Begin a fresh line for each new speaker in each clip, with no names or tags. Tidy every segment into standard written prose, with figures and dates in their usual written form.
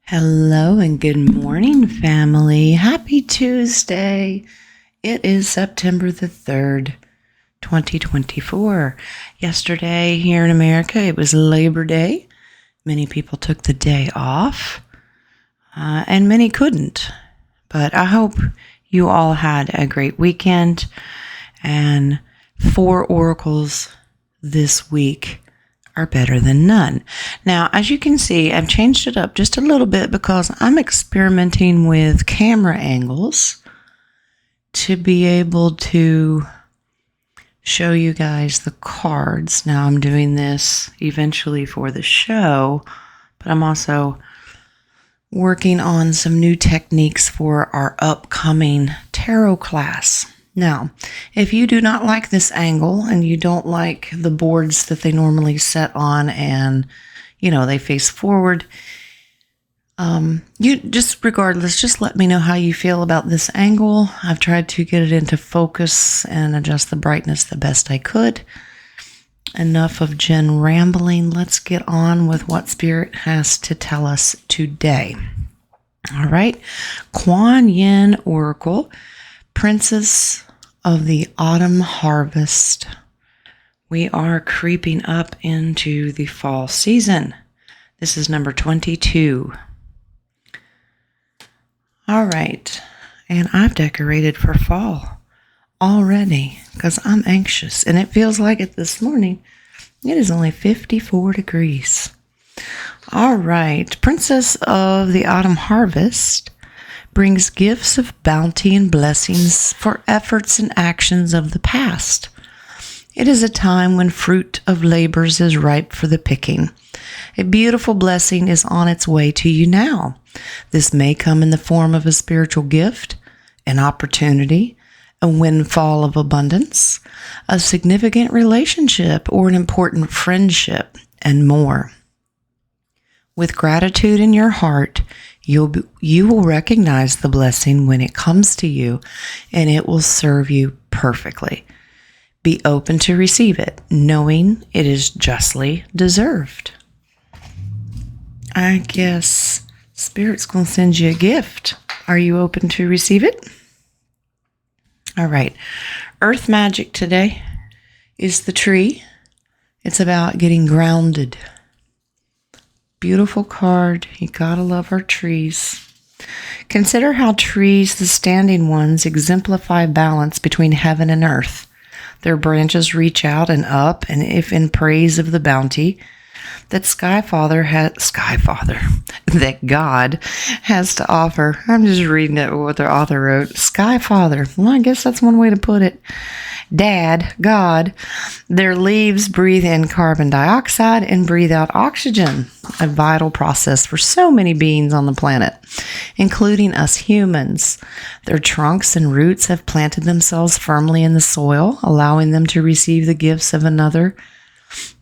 Hello and good morning, family. Happy Tuesday. It is September the 3rd, 2024. Yesterday here in America, it was Labor Day. Many people took the day off, and many couldn't. But I hope you all had a great weekend. And 4 oracles this week are better than none. Now, as you can see, I've changed it up just a little bit because I'm experimenting with camera angles to be able to show you guys the cards. Now, I'm doing this eventually for the show, but I'm also working on some new techniques for our upcoming tarot class. Now, if you do not like this angle and you don't like the boards that they normally set on and, they face forward, you just regardless, just let me know how you feel about this angle. I've tried to get it into focus and adjust the brightness the best I could. Enough of Jen rambling. Let's get on with what Spirit has to tell us today. All right. Kuan Yin Oracle, Princess of the Autumn Harvest. We are creeping up into the fall season. This is number 22. All right. And I've decorated for fall already because I'm anxious. And it feels like it this morning. It is only 54 degrees. All right. Princess of the Autumn Harvest brings gifts of bounty and blessings for efforts and actions of the past. It is a time when fruit of labors is ripe for the picking. A beautiful blessing is on its way to you now. This may come in the form of a spiritual gift, an opportunity, a windfall of abundance, a significant relationship, or an important friendship, and more. With gratitude in your heart, you will recognize the blessing when it comes to you, and it will serve you perfectly. Be open to receive it, knowing it is justly deserved. I guess Spirit's going to send you a gift. Are you open to receive it? All right. Earth magic today is the tree. It's about getting grounded. Beautiful card. You gotta love our trees. Consider how trees, the standing ones, exemplify balance between heaven and earth. Their branches reach out and up, and if in praise of the bounty that that God has to offer. I'm just reading it what the author wrote. Sky Father. Well, I guess that's one way to put it. Dad, God, their leaves breathe in carbon dioxide and breathe out oxygen, a vital process for so many beings on the planet, including us humans. Their trunks and roots have planted themselves firmly in the soil, allowing them to receive the gifts of another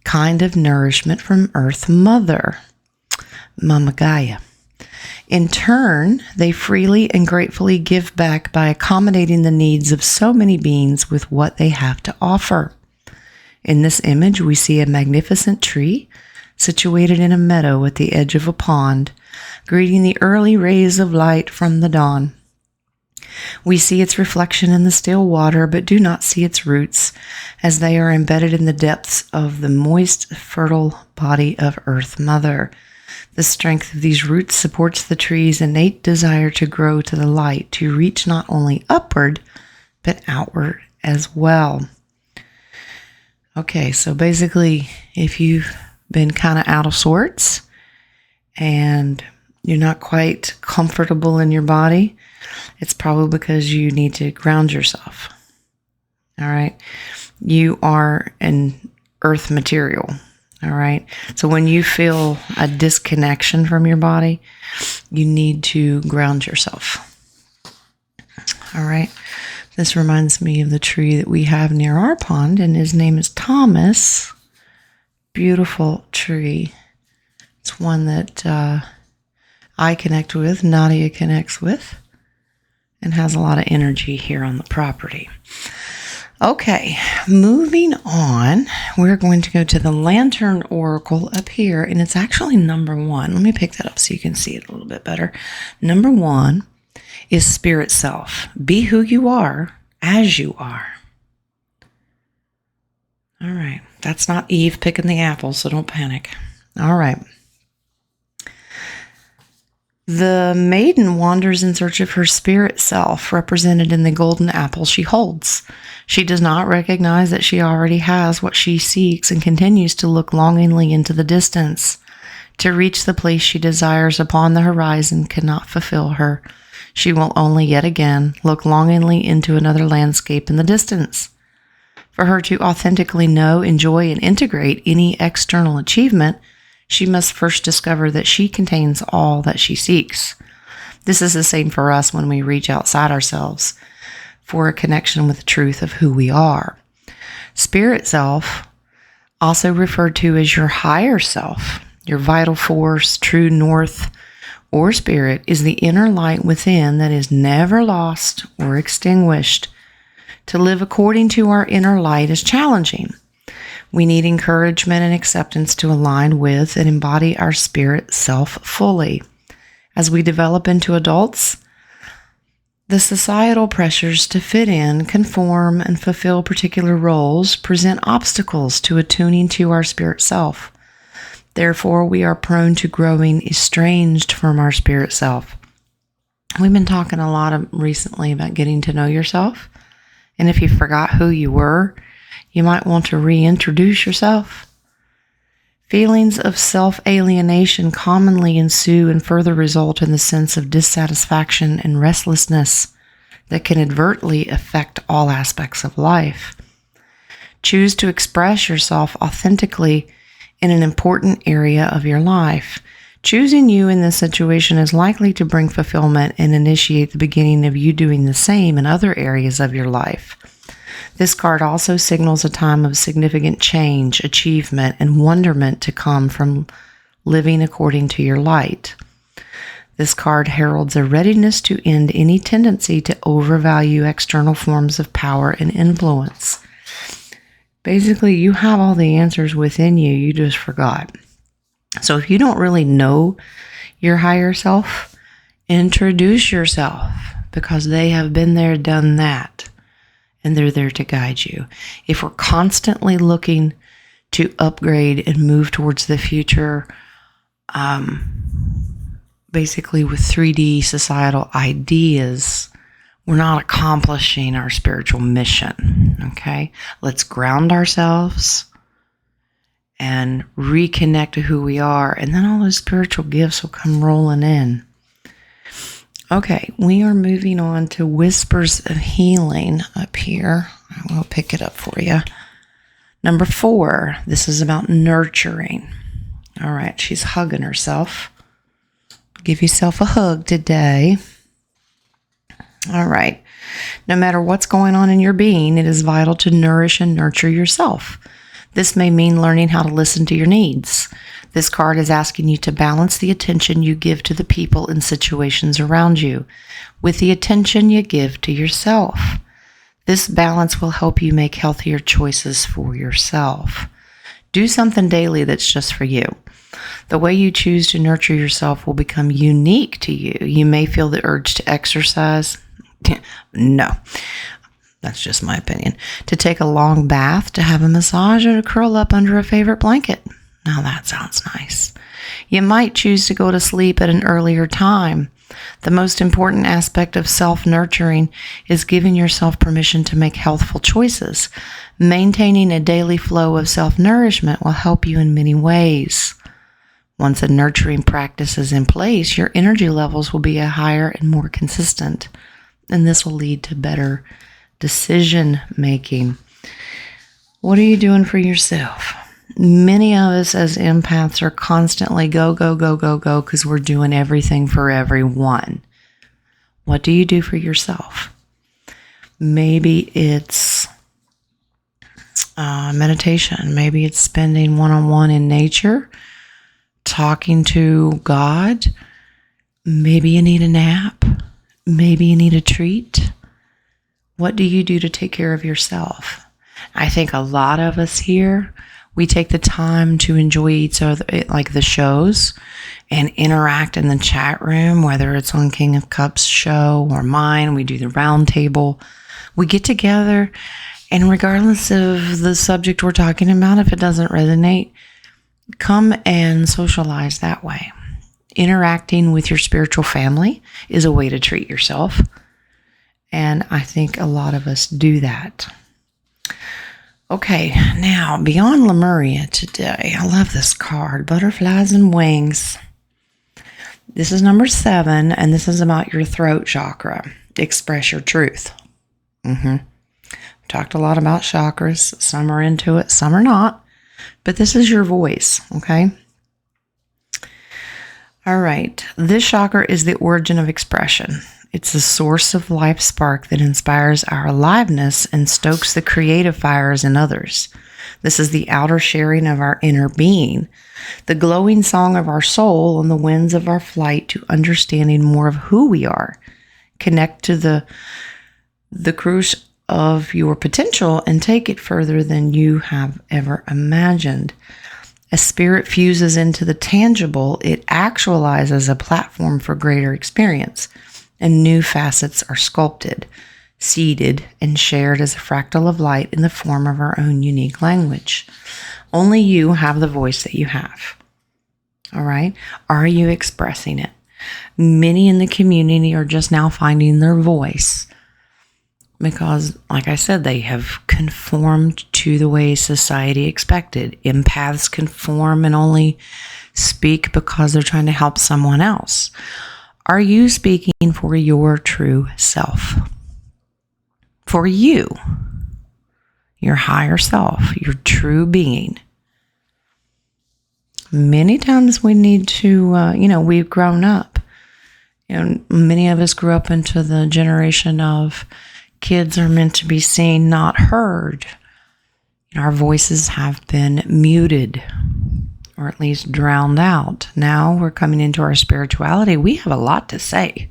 kind of nourishment from Earth Mother, Mama Gaia. In turn, they freely and gratefully give back by accommodating the needs of so many beings with what they have to offer. In this image, we see a magnificent tree situated in a meadow at the edge of a pond, greeting the early rays of light from the dawn. We see its reflection in the still water, but do not see its roots, as they are embedded in the depths of the moist, fertile body of Earth Mother. The strength of these roots supports the tree's innate desire to grow to the light, to reach not only upward, but outward as well. Okay, so basically, if you've been kind of out of sorts and you're not quite comfortable in your body, it's probably because you need to ground yourself. All right. You are an earth material. All right. So when you feel a disconnection from your body, you need to ground yourself. All right. This reminds me of the tree that we have near our pond, and his name is Thomas. Beautiful tree. It's one that I connect with, Nadia connects with, and has a lot of energy here on the property. Okay, moving on, we're going to go to the Lantern Oracle up here, and it's actually number 1. Let me pick that up so you can see it a little bit better. Number 1 is Spirit Self. Be who you are as you are. All right, that's not Eve picking the apple, so don't panic. All right. The maiden wanders in search of her spirit self, represented in the golden apple she holds. She does not recognize that she already has what she seeks and continues to look longingly into the distance. To reach the place she desires upon the horizon cannot fulfill her. She will only yet again look longingly into another landscape in the distance. For her to authentically know, enjoy, and integrate any external achievement, she must first discover that she contains all that she seeks. This is the same for us when we reach outside ourselves for a connection with the truth of who we are. Spirit self, also referred to as your higher self, your vital force, true north, or spirit, is the inner light within that is never lost or extinguished. To live according to our inner light is challenging. We need encouragement and acceptance to align with and embody our spirit self fully. As we develop into adults, the societal pressures to fit in, conform, and fulfill particular roles present obstacles to attuning to our spirit self. Therefore, we are prone to growing estranged from our spirit self. We've been talking a lot recently about getting to know yourself. And if you forgot who you were, you might want to reintroduce yourself. Feelings of self-alienation commonly ensue and further result in the sense of dissatisfaction and restlessness that can adversely affect all aspects of life. Choose to express yourself authentically in an important area of your life. Choosing you in this situation is likely to bring fulfillment and initiate the beginning of you doing the same in other areas of your life. This card also signals a time of significant change, achievement, and wonderment to come from living according to your light. This card heralds a readiness to end any tendency to overvalue external forms of power and influence. Basically, you have all the answers within you, you just forgot. So if you don't really know your higher self, introduce yourself, because they have been there, done that. And they're there to guide you. If we're constantly looking to upgrade and move towards the future, basically with 3D societal ideas, we're not accomplishing our spiritual mission, okay? Let's ground ourselves and reconnect to who we are, and then all those spiritual gifts will come rolling in. Okay, we are moving on to Whispers of Healing up here. I will pick it up for you. Number 4, this is about nurturing. All right, she's hugging herself. Give yourself a hug today. All right, no matter what's going on in your being, it is vital to nourish and nurture yourself. This may mean learning how to listen to your needs. This card is asking you to balance the attention you give to the people and situations around you with the attention you give to yourself. This balance will help you make healthier choices for yourself. Do something daily that's just for you. The way you choose to nurture yourself will become unique to you. You may feel the urge to exercise. No. That's just my opinion. To take a long bath, to have a massage, or to curl up under a favorite blanket. Now that sounds nice. You might choose to go to sleep at an earlier time. The most important aspect of self-nurturing is giving yourself permission to make healthful choices. Maintaining a daily flow of self-nourishment will help you in many ways. Once a nurturing practice is in place, your energy levels will be higher and more consistent, and this will lead to better decision making. What are you doing for yourself? Many of us as empaths are constantly go, go, go, go, go, because we're doing everything for everyone. What do you do for yourself? Maybe it's meditation. Maybe it's spending one-on-one in nature, talking to God. Maybe you need a nap. Maybe you need a treat. What do you do to take care of yourself? I think a lot of us here, we take the time to enjoy each other, like the shows, and interact in the chat room, whether it's on King of Cups show or mine. We do the round table. We get together, and regardless of the subject we're talking about, if it doesn't resonate, come and socialize that way. Interacting with your spiritual family is a way to treat yourself. And I think a lot of us do that. Okay, now beyond Lemuria today. I love this card, Butterflies and Wings. This is number 7, and this is about your throat chakra. Express your truth. Talked a lot about chakras. Some are into it, some are not. But this is your voice, okay? All right. This chakra is the origin of expression. It's the source of life spark that inspires our aliveness and stokes the creative fires in others. This is the outer sharing of our inner being, the glowing song of our soul on the winds of our flight to understanding more of who we are. Connect to the cruise of your potential and take it further than you have ever imagined. As spirit fuses into the tangible, it actualizes a platform for greater experience, and new facets are sculpted, seeded, and shared as a fractal of light in the form of our own unique language. Only you have the voice that you have. All right? Are you expressing it? Many in the community are just now finding their voice because, like I said, they have conformed to the way society expected. Empaths conform and only speak because they're trying to help someone else. Are you speaking for your true self? For you, your higher self, your true being. Many times we need to, we've grown up. Many of us grew up into the generation of kids are meant to be seen, not heard. Our voices have been muted, or at least drowned out. Now we're coming into our spirituality. We have a lot to say.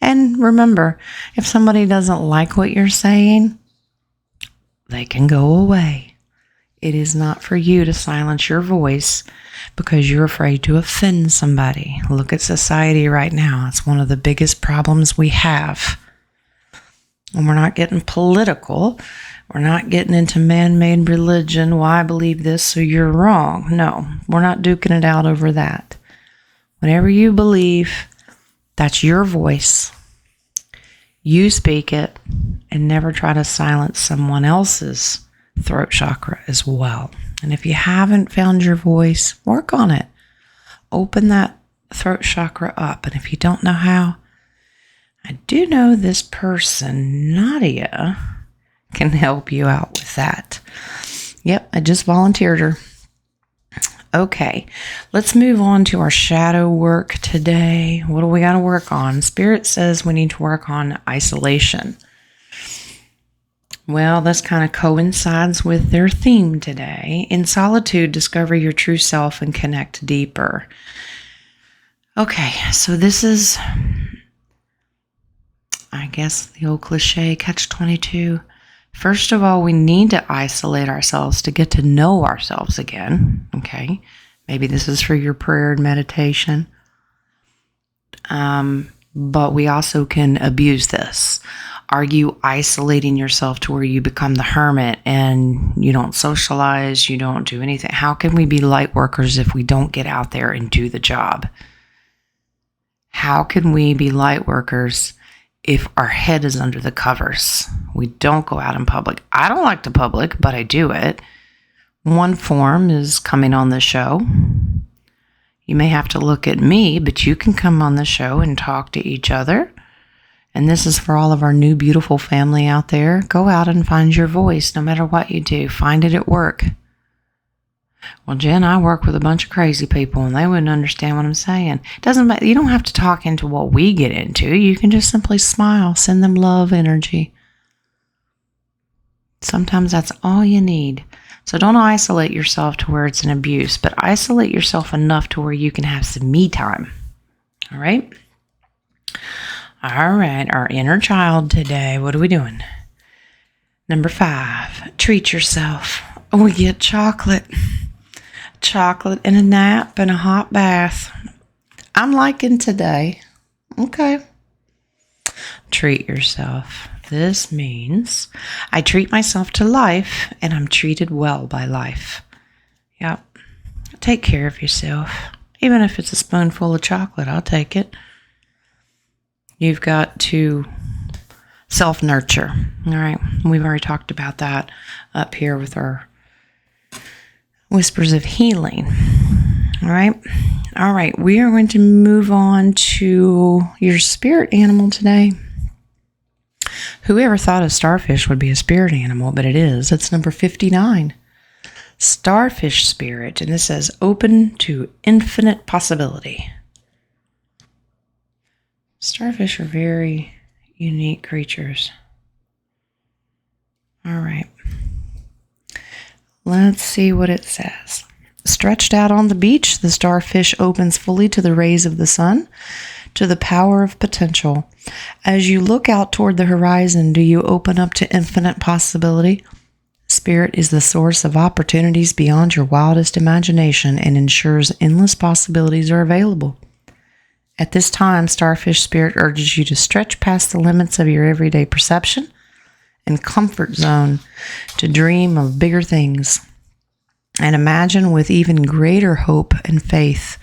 And remember, if somebody doesn't like what you're saying, they can go away. It is not for you to silence your voice because you're afraid to offend somebody. Look at society right now. It's one of the biggest problems we have. And we're not getting political. We're not getting into man-made religion. Well, I believe this, so you're wrong. No, we're not duking it out over that. Whatever you believe, that's your voice. You speak it, and never try to silence someone else's throat chakra as well. And if you haven't found your voice, work on it. Open that throat chakra up. And if you don't know how, I do know this person, Nadia, can help you out with that. Yep, I just volunteered her. Okay, let's move on to our shadow work today. What do we got to work on? Spirit says we need to work on isolation. Well, this kind of coincides with their theme today. In solitude, discover your true self and connect deeper. Okay, so this is, I guess, the old cliche, catch-22. First of all, we need to isolate ourselves to get to know ourselves again, okay? Maybe this is for your prayer and meditation. But we also can abuse this. Are you isolating yourself to where you become the hermit and you don't socialize, you don't do anything? How can we be light workers if we don't get out there and do the job? How can we be light workers if our head is under the covers? We don't go out in public. I don't like the public, but I do it. One form is coming on the show. You may have to look at me, but you can come on the show and talk to each other. And this is for all of our new beautiful family out there. Go out and find your voice no matter what you do. Find it at work. Well, Jen, I work with a bunch of crazy people and they wouldn't understand what I'm saying. It doesn't matter. You don't have to talk into what we get into. You can just simply smile, send them love energy. Sometimes that's all you need. So don't isolate yourself to where it's an abuse, but isolate yourself enough to where you can have some me time. All right? All right, our inner child today. What are we doing? Number 5, treat yourself. We get chocolate. Chocolate and a nap and a hot bath. I'm liking today. Okay. Treat yourself. This means I treat myself to life and I'm treated well by life. Yep. Take care of yourself. Even if it's a spoonful of chocolate, I'll take it. You've got to self-nurture. All right. We've already talked about that up here with our whispers of healing. All right. All right. We are going to move on to your spirit animal today. Whoever thought a starfish would be a spirit animal, but it is. It's number 59. Starfish spirit. And this says open to infinite possibility. Starfish are very unique creatures. All right. Let's see what it says. Stretched out on the beach, the starfish opens fully to the rays of the sun, to the power of potential. As you look out toward the horizon, do you open up to infinite possibility? Spirit is the source of opportunities beyond your wildest imagination and ensures endless possibilities are available. At this time, starfish spirit urges you to stretch past the limits of your everyday perception and comfort zone to dream of bigger things and imagine with even greater hope and faith,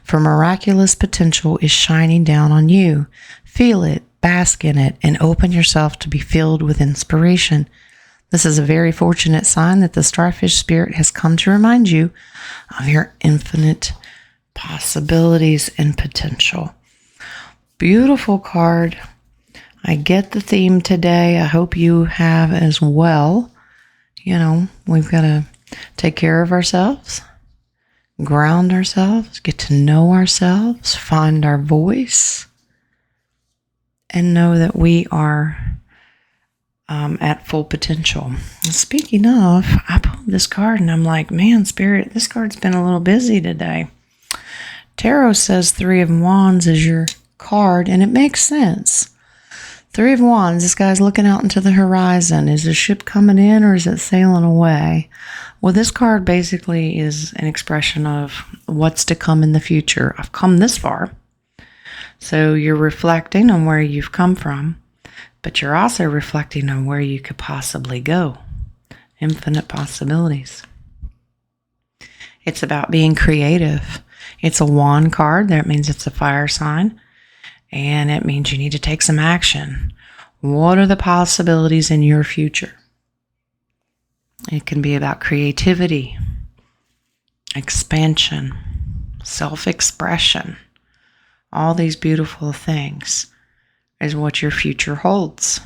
for miraculous potential is shining down on you. Feel it, bask in it, and open yourself to be filled with inspiration. This is a very fortunate sign that the starfish spirit has come to remind you of your infinite possibilities and potential. Beautiful card. I get the theme today. I hope you have as well. You know, we've got to take care of ourselves, ground ourselves, get to know ourselves, find our voice, and know that we are at full potential. Speaking of, I pulled this card and I'm like, man, Spirit, this card's been a little busy today. Tarot says 3 of Wands is your card, and it makes sense. 3 of Wands, this guy's looking out into the horizon. Is the ship coming in or is it sailing away? Well, this card basically is an expression of what's to come in the future. I've come this far. So you're reflecting on where you've come from, but you're also reflecting on where you could possibly go. Infinite possibilities. It's about being creative. It's a wand card. That means it's a fire sign. And it means you need to take some action. What are the possibilities in your future? It can be about creativity, expansion, self-expression. All these beautiful things is what your future holds.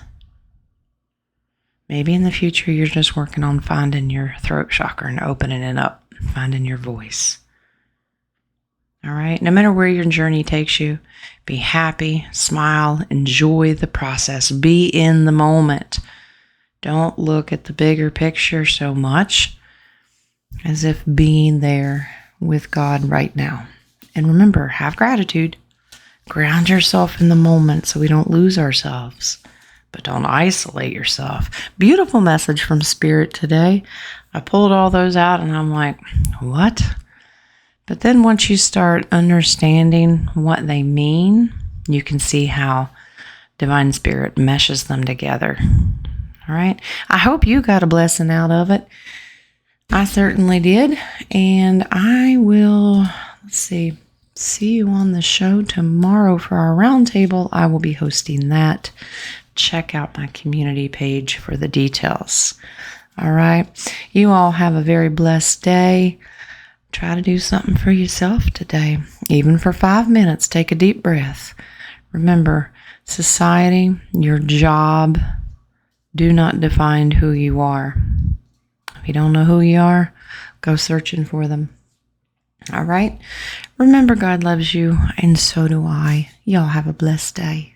Maybe in the future you're just working on finding your throat chakra and opening it up, finding your voice. All right, no matter where your journey takes you, be happy, smile, enjoy the process, be in the moment. Don't look at the bigger picture so much as if being there with God right now. And remember, have gratitude. Ground yourself in the moment so we don't lose ourselves, but don't isolate yourself. Beautiful message from Spirit today. I pulled all those out and I'm like, what? But then once you start understanding what they mean, you can see how Divine Spirit meshes them together. All right. I hope you got a blessing out of it. I certainly did. And I will, see you on the show tomorrow for our roundtable. I will be hosting that. Check out my community page for the details. All right. You all have a very blessed day. Try to do something for yourself today. Even for 5 minutes, take a deep breath. Remember, society, your job, do not define who you are. If you don't know who you are, go searching for them. All right? Remember, God loves you, and so do I. Y'all have a blessed day.